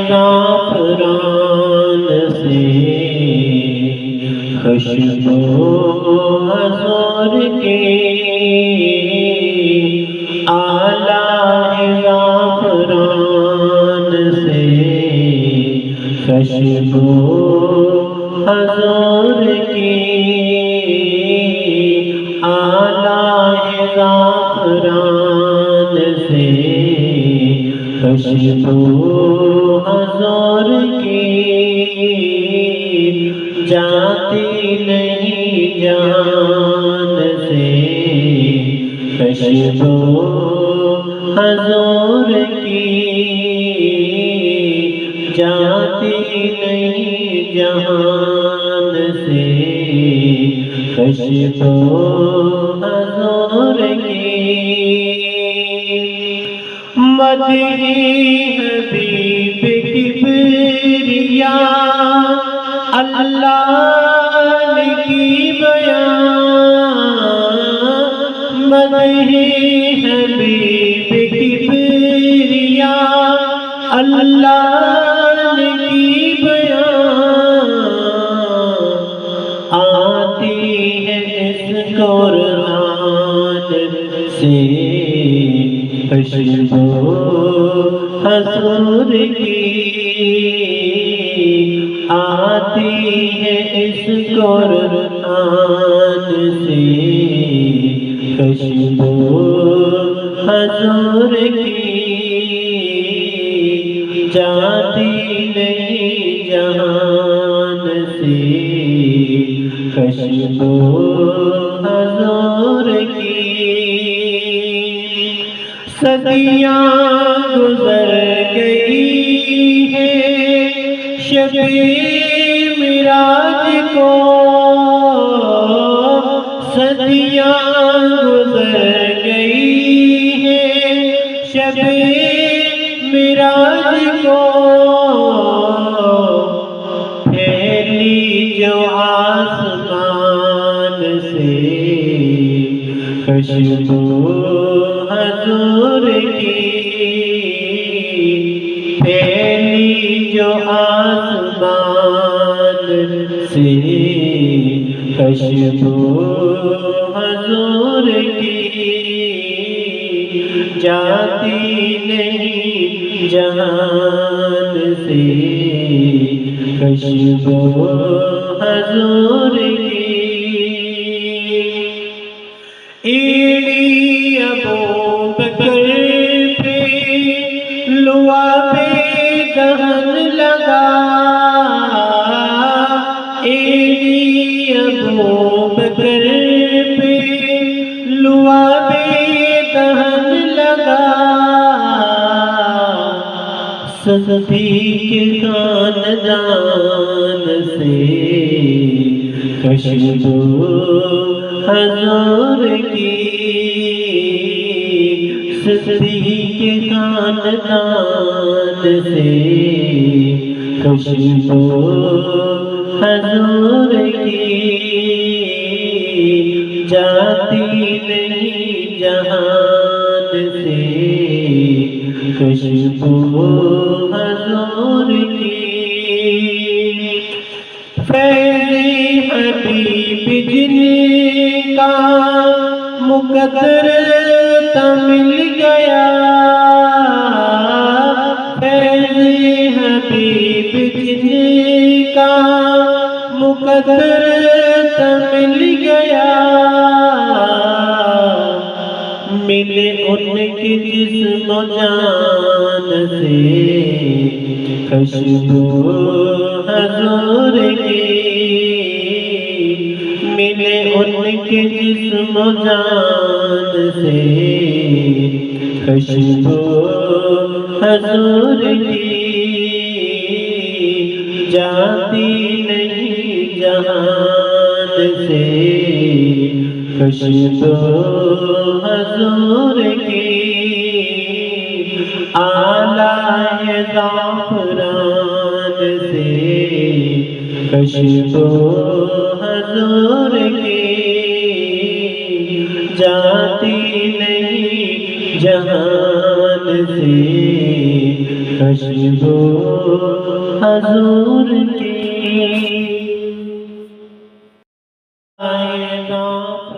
زعفران سے خوشبو حضور کی آلہ زعفران سے خوشبو حضور کی آلہ زعفران سے خوشبو حضور کی جاتی نہیں جان سے خوشبو حضور کی جاتی نہیں جان سے خوشبو حضور کی مدح حبیب کبریا اللہ کی بیان مدح حبیب کبریا اللہ کی بیان آتی ہے اس قرآن سے خوشبو حضور کی آتی ہے اس قرآن سے خوشبو حضور کی جاتی نہیں جہان سے خوشبو حضور کی صدیاں گزر گئی ہیں شب معراج کو صدیاں گزر گئی ہیں شب معراج کو پھیلی جو آسمان سے خوشبو حضور کی پھیلی جو آسمان سے خوشبو حضور کی جاتی نہیں جہان سے خوشبو حضور کی ایڑی ابو بکر پہ لعاب دہن لگا ایڑی ابو بکر پہ لعاب دہن لگا صدیق کے خاندان سے خوشبو حضور کی صدیق کے خاندان سے خوشبو حضور کی جاتی نہیں جہان سے خوشبو حضور کی فیض حبیب جن کا مقدر مل گیا فیض حبیب جن کا مقدر مل گیا ملے ان کی جسم و جان سے خوشبو حضور کی ملے ان کے جسم و جان سے خوشبو حضور کی جاتی نہیں جہان سے خوشبو حضور کی آلہ زعفران سے خوشبو حضور کی جاتی نہیں جہان سے خوشبو حضور کی کائنات